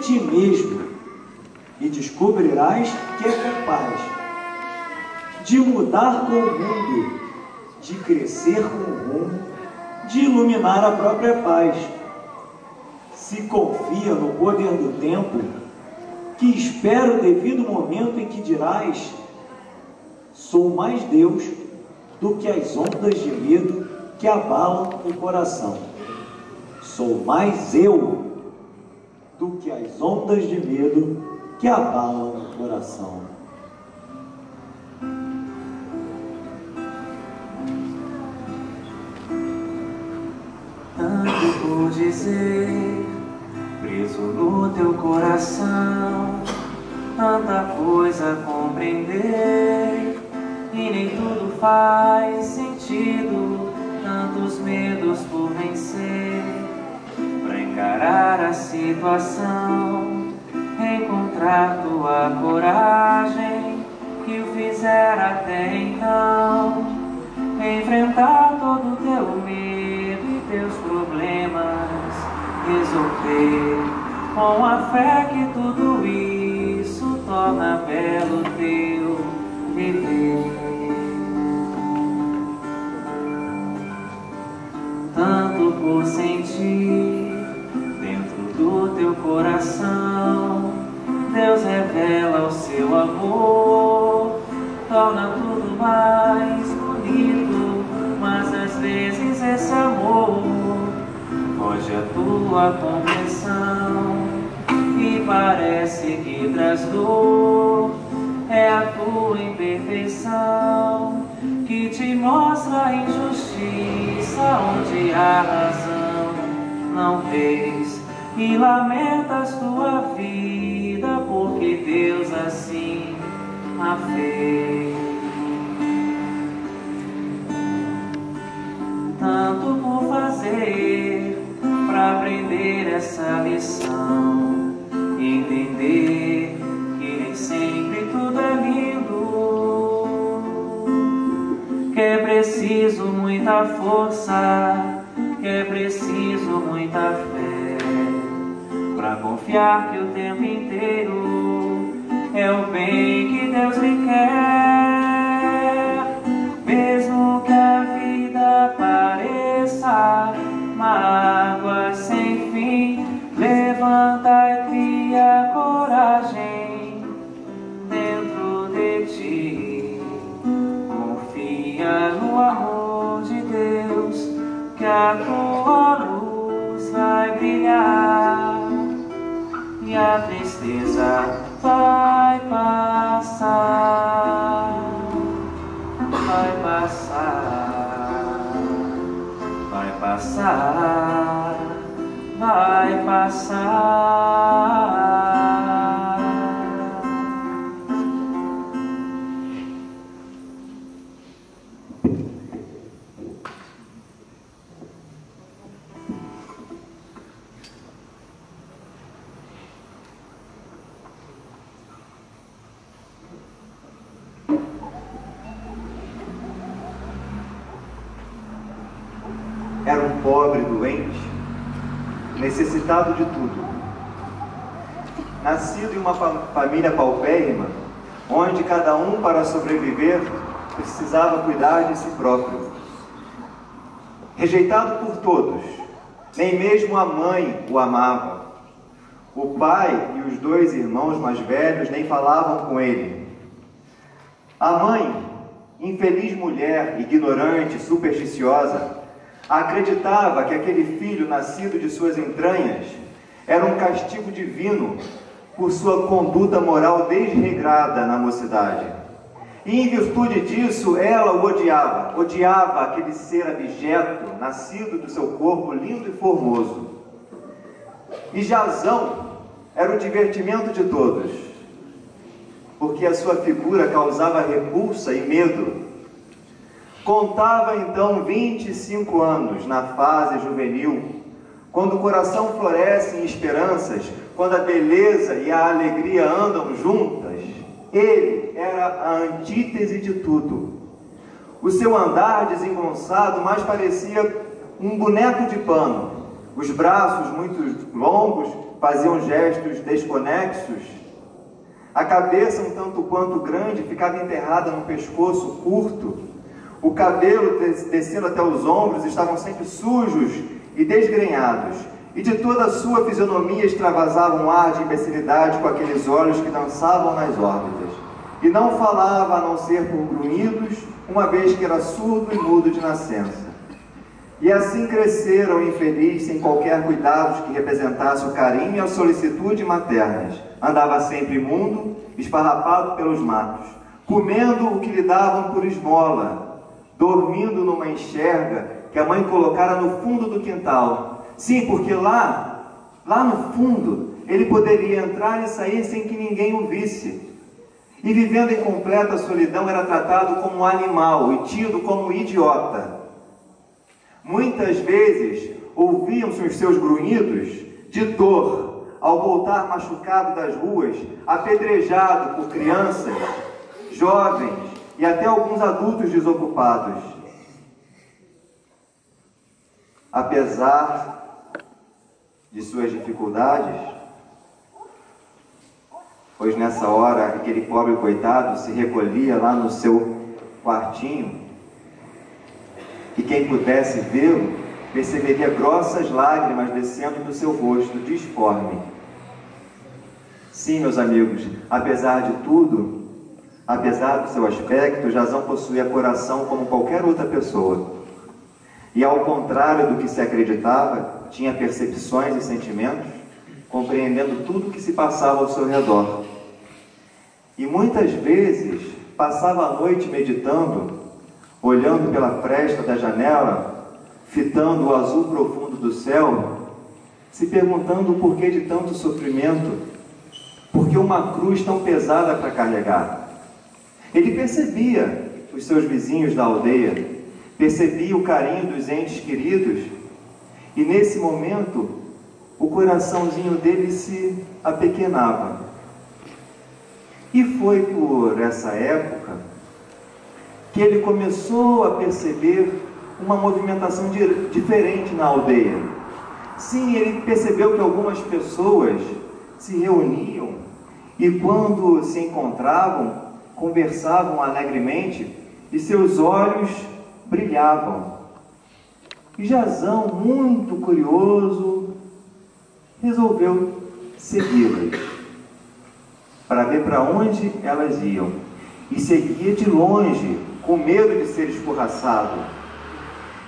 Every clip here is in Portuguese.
ti mesmo e descobrirás que é capaz de mudar com o mundo, de crescer com o rumo, de iluminar a própria paz. Se confia no poder do tempo, que espera o devido momento em que dirás: sou mais Deus do que as ondas de medo que abalam o coração. Sou mais eu do que as ondas de medo que abalam o coração. Tanto por dizer, preso no teu coração, tanta coisa a compreender, e nem tudo faz sentido, tantos medos por vencer, pra encarar a situação, encontrar tua coragem, que o fizera até então, enfrentar todo o teu medo e teus problemas, resolver com a fé que tudo isso torna belo teu viver. Tanto por sentir dentro do teu coração, Deus revela o seu amor, torna tudo mais bonito, mas às vezes esse amor foge à tua compreensão e parece que traz dor. É a tua imperfeição que te mostra a injustiça onde a razão não vês, e lamentas tua vida porque Deus assim a fez. Tanto por fazer para aprender essa lição, entender que nem sempre tudo é lindo, que é preciso muita força, que é preciso muita fé, pra confiar que o tempo inteiro é o bem que Deus lhe quer. Mesmo que a vida pareça mágoa sem fim, levanta e cria coragem dentro de ti. Confia no amor de Deus, que a tua luz vai brilhar e a tristeza vai passar, vai passar, vai passar, vai passar. Era um pobre doente, necessitado de tudo. Nascido em uma família paupérrima, onde cada um, para sobreviver, precisava cuidar de si próprio. Rejeitado por todos, nem mesmo a mãe o amava. O pai e os dois irmãos mais velhos nem falavam com ele. A mãe, infeliz mulher, ignorante, supersticiosa, acreditava que aquele filho nascido de suas entranhas era um castigo divino por sua conduta moral desregrada na mocidade. E em virtude disso, ela o odiava, odiava aquele ser abjeto, nascido do seu corpo lindo e formoso. E Jazão era o divertimento de todos, porque a sua figura causava repulsa e medo. Contava então 25 anos na fase juvenil, quando o coração floresce em esperanças, quando a beleza e a alegria andam juntas. Ele era a antítese de tudo. O seu andar desengonçado mais parecia um boneco de pano, os braços muito longos faziam gestos desconexos, a cabeça um tanto quanto grande ficava enterrada no pescoço curto, o cabelo descendo até os ombros estavam sempre sujos e desgrenhados, e de toda a sua fisionomia extravasava um ar de imbecilidade com aqueles olhos que dançavam nas órbitas, e não falava a não ser por grunhidos, uma vez que era surdo e mudo de nascença. E assim cresceram infeliz, sem qualquer cuidado que representasse o carinho e a solicitude maternas. Andava sempre imundo, esfarrapado pelos matos, comendo o que lhe davam por esmola, dormindo numa enxerga que a mãe colocara no fundo do quintal. Sim, porque lá no fundo, ele poderia entrar e sair sem que ninguém o visse. E vivendo em completa solidão, era tratado como um animal e tido como idiota. Muitas vezes ouviam-se os seus grunhidos de dor ao voltar machucado das ruas, apedrejado por crianças, jovens e até alguns adultos desocupados. Apesar de suas dificuldades, pois nessa hora aquele pobre coitado se recolhia lá no seu quartinho, e quem pudesse vê-lo perceberia grossas lágrimas descendo do seu rosto disforme. Sim, meus amigos, apesar de tudo, apesar do seu aspecto, Jazão possuía coração como qualquer outra pessoa. E ao contrário do que se acreditava, tinha percepções e sentimentos, compreendendo tudo o que se passava ao seu redor. E muitas vezes passava a noite meditando, olhando pela fresta da janela, fitando o azul profundo do céu, se perguntando o porquê de tanto sofrimento, por que uma cruz tão pesada para carregar. Ele percebia os seus vizinhos da aldeia, percebia o carinho dos entes queridos, e nesse momento o coraçãozinho dele se apequenava. E foi por essa época que ele começou a perceber uma movimentação diferente na aldeia. Sim, ele percebeu que algumas pessoas se reuniam e quando se encontravam, conversavam alegremente e seus olhos brilhavam. E Jazão, muito curioso, resolveu segui-las para ver para onde elas iam. E seguia de longe, com medo de ser escorraçado.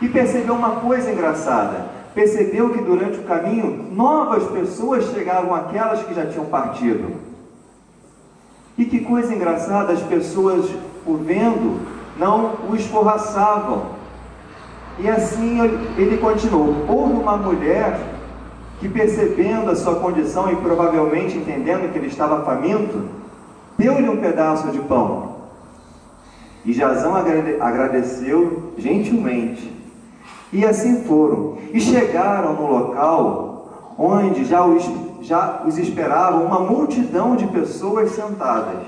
E percebeu uma coisa engraçada. Percebeu que durante o caminho, novas pessoas chegavam àquelas que já tinham partido. E que coisa engraçada, as pessoas, o vendo, não o escorraçavam. E assim ele continuou. Houve uma mulher que, percebendo a sua condição e provavelmente entendendo que ele estava faminto, deu-lhe um pedaço de pão. E Jazão agradeceu gentilmente. E assim foram. E chegaram no local onde já os esperavam uma multidão de pessoas sentadas.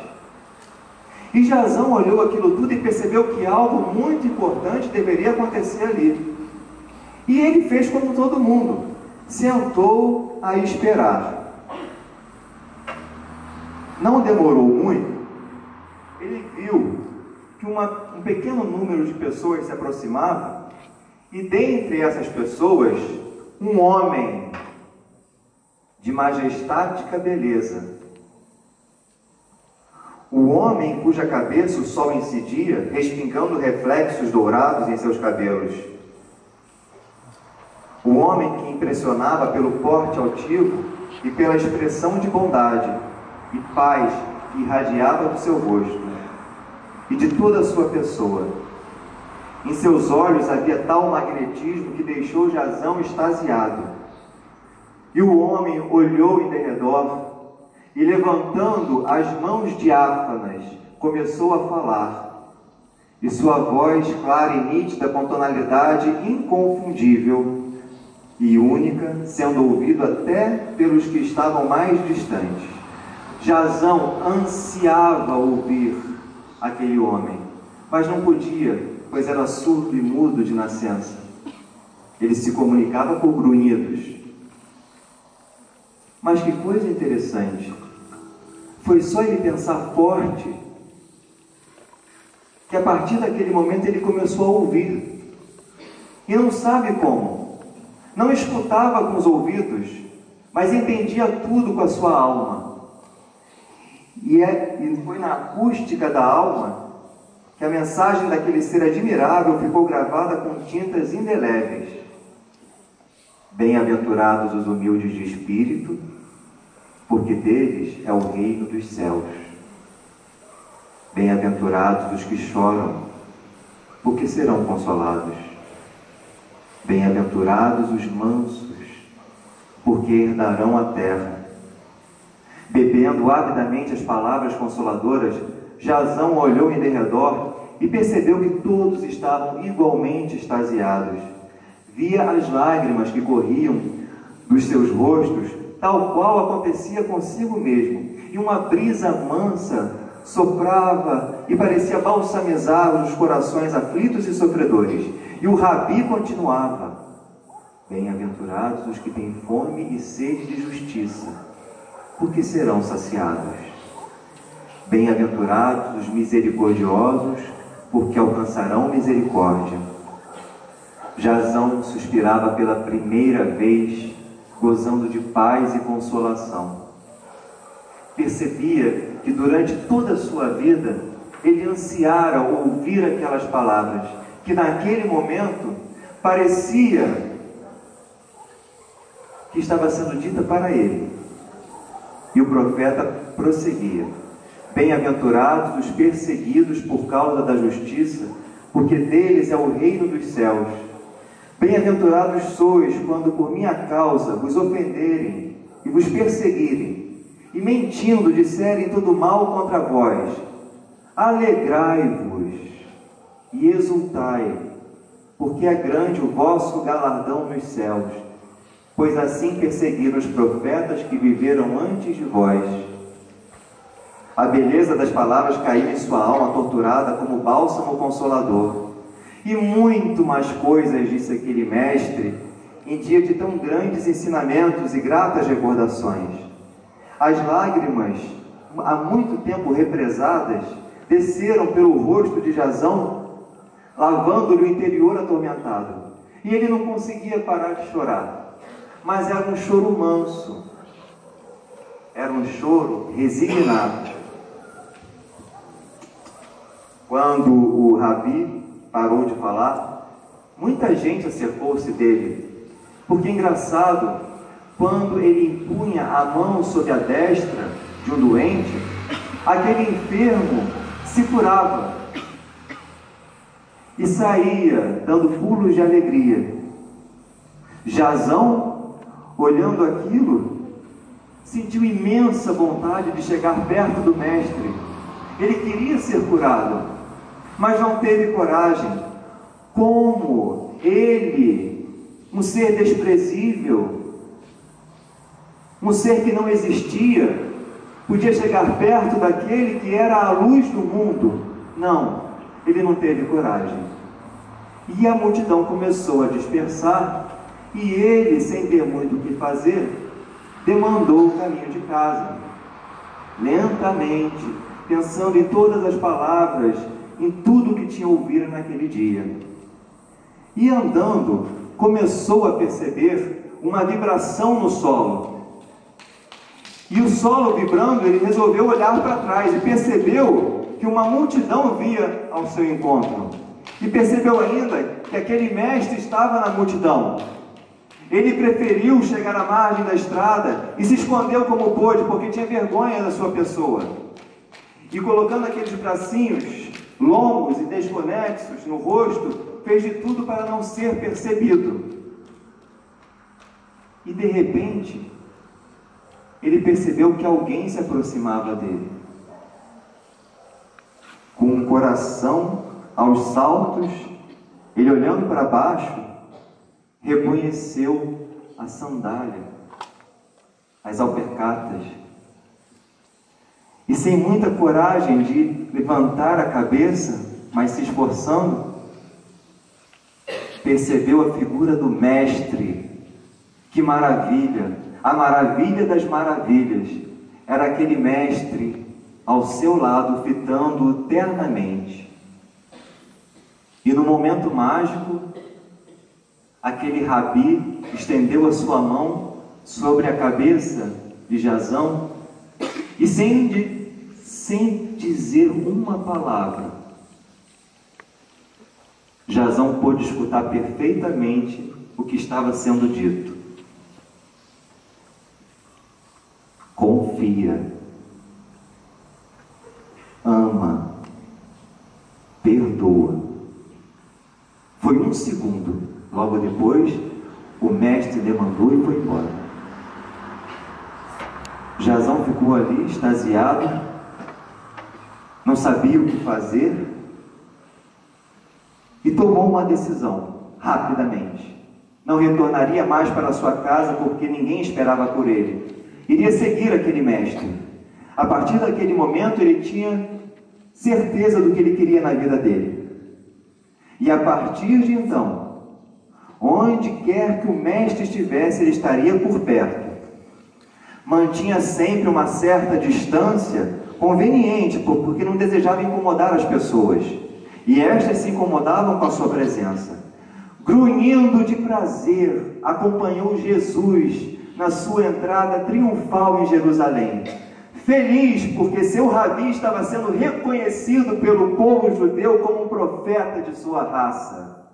E Jazão olhou aquilo tudo e percebeu que algo muito importante deveria acontecer ali. E ele fez como todo mundo. Sentou a esperar. Não demorou muito. Ele viu que um pequeno número de pessoas se aproximava, e dentre essas pessoas, um homem de majestática beleza. O homem cuja cabeça o sol incidia, respingando reflexos dourados em seus cabelos. O homem que impressionava pelo porte altivo e pela expressão de bondade e paz que irradiava do seu rosto e de toda a sua pessoa. Em seus olhos havia tal magnetismo que deixou Jazão extasiado. E o homem olhou em derredor e, levantando as mãos diáfanas, começou a falar. E sua voz, clara e nítida, com tonalidade inconfundível e única, sendo ouvido até pelos que estavam mais distantes. Jazão ansiava ouvir aquele homem, mas não podia, pois era surdo e mudo de nascença. Ele se comunicava por grunhidos. Mas que coisa interessante, foi só ele pensar forte, que a partir daquele momento ele começou a ouvir. E não sabe como. Não escutava com os ouvidos, mas entendia tudo com a sua alma. E foi na acústica da alma que a mensagem daquele ser admirável ficou gravada com tintas indeléveis. Bem-aventurados os humildes de espírito, porque deles é o reino dos céus. Bem-aventurados os que choram, porque serão consolados. Bem-aventurados os mansos, porque herdarão a terra. Bebendo avidamente as palavras consoladoras, Jasão olhou em derredor e percebeu que todos estavam igualmente extasiados. Via as lágrimas que corriam dos seus rostos, tal qual acontecia consigo mesmo, e uma brisa mansa soprava e parecia balsamizar os corações aflitos e sofredores. E o Rabi continuava: bem-aventurados os que têm fome e sede de justiça, porque serão saciados. Bem-aventurados os misericordiosos, porque alcançarão misericórdia. Jasão suspirava pela primeira vez, gozando de paz e consolação. Percebia que durante toda a sua vida ele ansiara ouvir aquelas palavras, que naquele momento parecia que estava sendo dita para ele. E o profeta prosseguia: bem-aventurados os perseguidos por causa da justiça, porque deles é o reino dos céus. Bem-aventurados sois quando por minha causa vos ofenderem e vos perseguirem, e mentindo disserem todo mal contra vós. Alegrai-vos e exultai, porque é grande o vosso galardão nos céus, pois assim perseguiram os profetas que viveram antes de vós. A beleza das palavras caiu em sua alma torturada como bálsamo consolador. E muito mais coisas disse aquele mestre, em dia de tão grandes ensinamentos e gratas recordações. As lágrimas, há muito tempo represadas, desceram pelo rosto de Jasão, lavando-lhe o interior atormentado. E ele não conseguia parar de chorar, mas era um choro manso, era um choro resignado. Quando o Rabi parou de falar, muita gente acercou-se dele, porque engraçado, quando ele impunha a mão sobre a destra de um doente, aquele enfermo se curava e saía dando pulos de alegria. Jasão, olhando aquilo, sentiu imensa vontade de chegar perto do mestre. Ele queria ser curado, mas não teve coragem. Como ele, um ser desprezível, um ser que não existia, podia chegar perto daquele que era a luz do mundo? Não, ele não teve coragem. E a multidão começou a dispersar, e ele, sem ter muito o que fazer, demandou o caminho de casa, lentamente, pensando em todas as palavras, em tudo que tinha ouvido naquele dia. E andando, começou a perceber uma vibração no solo. E o solo vibrando, ele resolveu olhar para trás e percebeu que uma multidão via ao seu encontro. E percebeu ainda que aquele mestre estava na multidão. Ele preferiu chegar à margem da estrada e se escondeu como pôde, porque tinha vergonha da sua pessoa. E colocando aqueles bracinhos longos e desconexos no rosto, fez de tudo para não ser percebido. E de repente, ele percebeu que alguém se aproximava dele. Com o coração aos saltos, ele olhando para baixo, reconheceu a sandália, as alpercatas. E sem muita coragem de levantar a cabeça, mas se esforçando, percebeu a figura do mestre. Que maravilha! a maravilha das maravilhas era aquele mestre ao seu lado, fitando-o ternamente. E no momento mágico, aquele rabi estendeu a sua mão sobre a cabeça de Jazão e sem dizer uma palavra, Jazão pôde escutar perfeitamente o que estava sendo dito. Confia, ama, perdoa. Foi um segundo. Logo depois, o mestre demandou e foi embora. Jazão ficou ali, extasiado, não sabia o que fazer e tomou uma decisão, rapidamente. Não retornaria mais para sua casa porque ninguém esperava por ele. Iria seguir aquele mestre. A partir daquele momento, ele tinha certeza do que ele queria na vida dele. E a partir de então, onde quer que o mestre estivesse, ele estaria por perto. Mantinha sempre uma certa distância conveniente, porque não desejava incomodar as pessoas. E estas se incomodavam com a sua presença. Grunhindo de prazer, acompanhou Jesus na sua entrada triunfal em Jerusalém. Feliz porque seu rabi estava sendo reconhecido pelo povo judeu como um profeta de sua raça.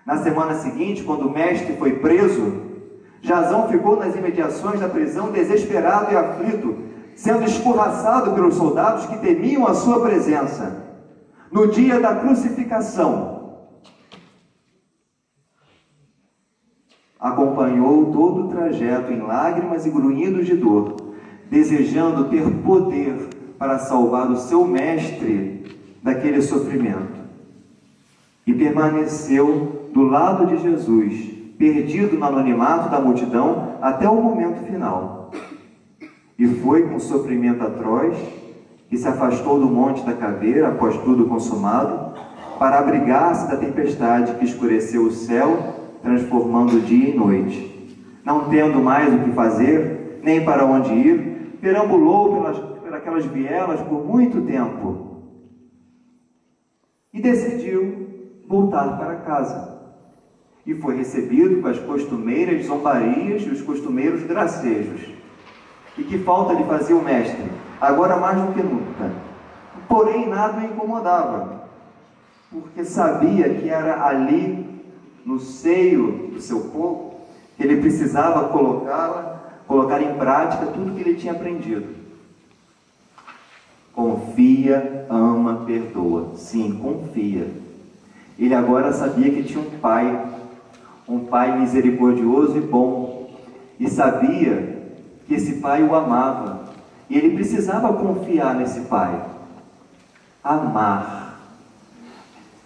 Na semana seguinte, quando o mestre foi preso, Jazão ficou nas imediações da prisão desesperado e aflito, sendo escorraçado pelos soldados que temiam a sua presença. No dia da crucificação, acompanhou todo o trajeto em lágrimas e grunhidos de dor, desejando ter poder para salvar o seu mestre daquele sofrimento. E permaneceu do lado de Jesus, perdido no anonimato da multidão até o momento final. E foi com sofrimento atroz que se afastou do Monte da Caveira, após tudo consumado, para abrigar-se da tempestade que escureceu o céu, transformando o dia em noite. Não tendo mais o que fazer, nem para onde ir, perambulou pelas vielas por muito tempo e decidiu voltar para casa. E foi recebido com as costumeiras zombarias e os costumeiros gracejos. E que falta lhe fazia o mestre, agora mais do que nunca. Porém, nada o incomodava, porque sabia que era ali, no seio do seu povo, que ele precisava colocar em prática tudo que ele tinha aprendido. Confia, ama, perdoa. Sim, confia. Ele agora sabia que tinha um pai misericordioso e bom, e sabia que esse pai o amava, e ele precisava confiar nesse pai. Amar.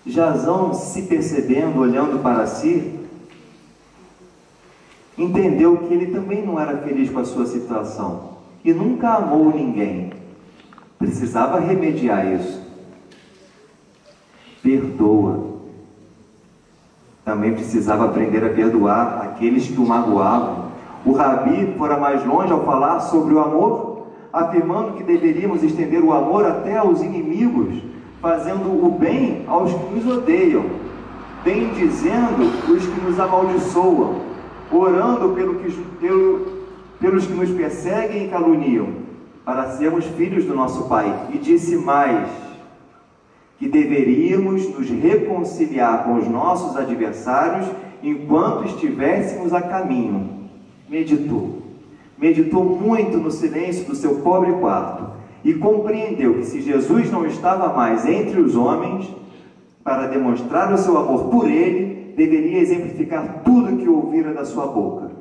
Jazão, se percebendo, olhando para si, entendeu que ele também não era feliz com a sua situação, e nunca amou ninguém. Precisava remediar isso. Perdoa. Também precisava aprender a perdoar aqueles que o magoavam. O rabi fora mais longe ao falar sobre o amor, afirmando que deveríamos estender o amor até aos inimigos, fazendo o bem aos que nos odeiam, bendizendo os que nos amaldiçoam, orando pelos que nos perseguem e caluniam, para sermos filhos do nosso Pai. E disse mais, que deveríamos nos reconciliar com os nossos adversários enquanto estivéssemos a caminho. Meditou muito no silêncio do seu pobre quarto e compreendeu que se Jesus não estava mais entre os homens, para demonstrar o seu amor por ele, deveria exemplificar tudo que ouvira da sua boca.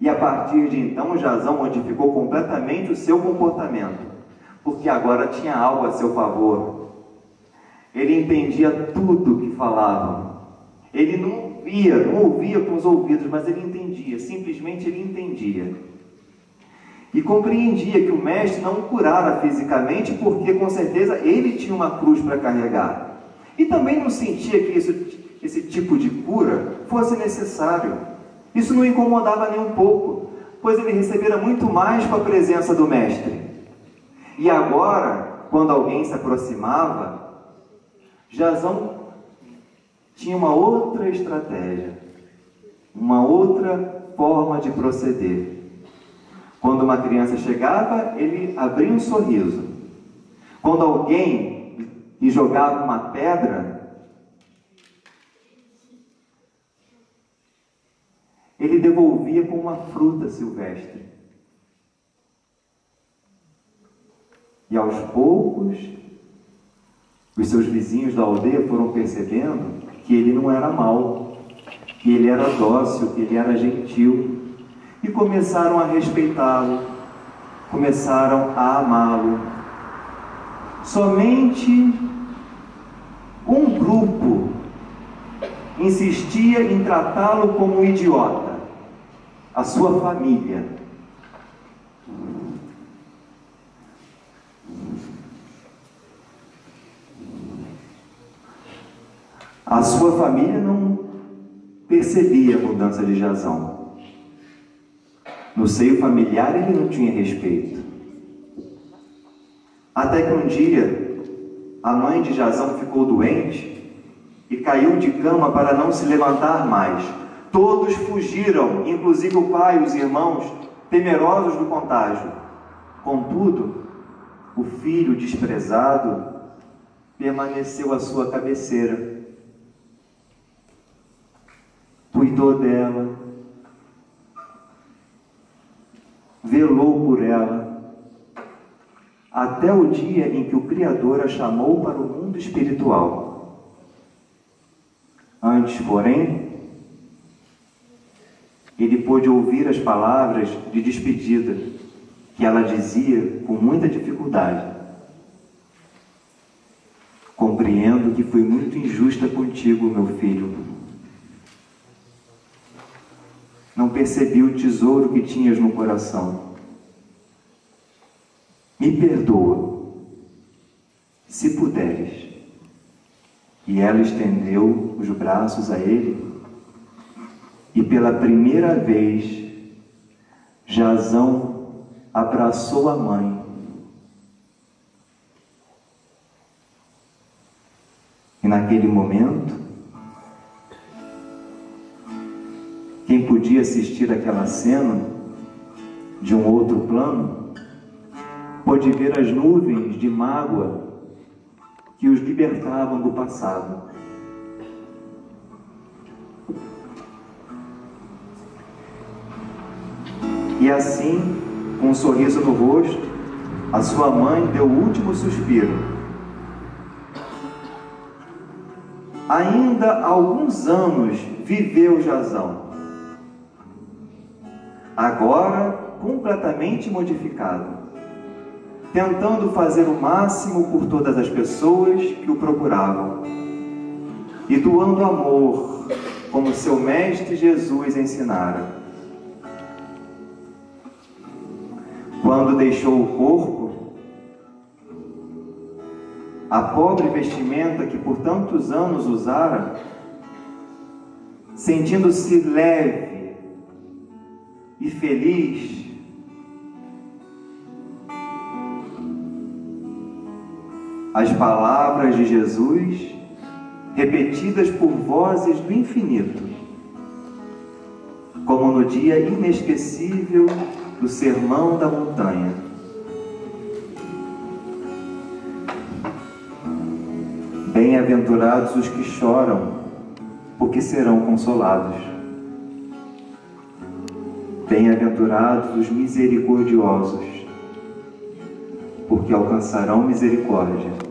E a partir de então, Jazão modificou completamente o seu comportamento, porque agora tinha algo a seu favor. Ele entendia tudo que falavam. Ele não ouvia com os ouvidos, mas ele entendia, simplesmente ele entendia. E compreendia que o mestre não o curara fisicamente, porque com certeza ele tinha uma cruz para carregar. E também não sentia que esse tipo de cura fosse necessário. Isso não incomodava nem um pouco. pois ele recebera muito mais com a presença do Mestre. E agora, quando alguém se aproximava, Jasão tinha uma outra estratégia, uma outra forma de proceder. Quando uma criança chegava, ele abria um sorriso. Quando alguém lhe jogava uma pedra, ele devolvia com uma fruta silvestre. E aos poucos, os seus vizinhos da aldeia foram percebendo que ele não era mau, que ele era dócil, que ele era gentil, e começaram a respeitá-lo, começaram a amá-lo. Somente um grupo insistia em tratá-lo como um idiota, a sua família. A sua família não percebia a mudança de Jasão. No seio familiar ele não tinha respeito. Até que um dia a mãe de Jasão ficou doente e caiu de cama para não se levantar mais. Todos fugiram, inclusive o pai e os irmãos, temerosos do contágio. Contudo, o filho desprezado permaneceu à sua cabeceira. Cuidou dela, velou por ela, até o dia em que o Criador a chamou para o mundo espiritual. Antes, porém, ele pôde ouvir as palavras de despedida que ela dizia com muita dificuldade. Compreendo que fui muito injusta contigo, meu filho. Não percebi o tesouro que tinhas no coração. Me perdoa, se puderes. E ela estendeu os braços a ele, e pela primeira vez, Jasão abraçou a mãe. E naquele momento, quem podia assistir aquela cena de um outro plano, pôde ver as nuvens de mágoa que os libertavam do passado. E assim, com um sorriso no rosto, a sua mãe deu o último suspiro. Ainda há alguns anos viveu Jasão, agora completamente modificado, tentando fazer o máximo por todas as pessoas que o procuravam e doando amor, como seu mestre Jesus ensinara. Quando deixou o corpo, a pobre vestimenta que por tantos anos usara, sentindo-se leve e feliz, as palavras de Jesus, repetidas por vozes do infinito, como no dia inesquecível do Sermão da Montanha. Bem-aventurados os que choram, porque serão consolados. Bem-aventurados os misericordiosos, porque alcançarão misericórdia.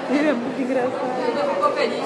Ele é muito engraçado. Ficou feliz.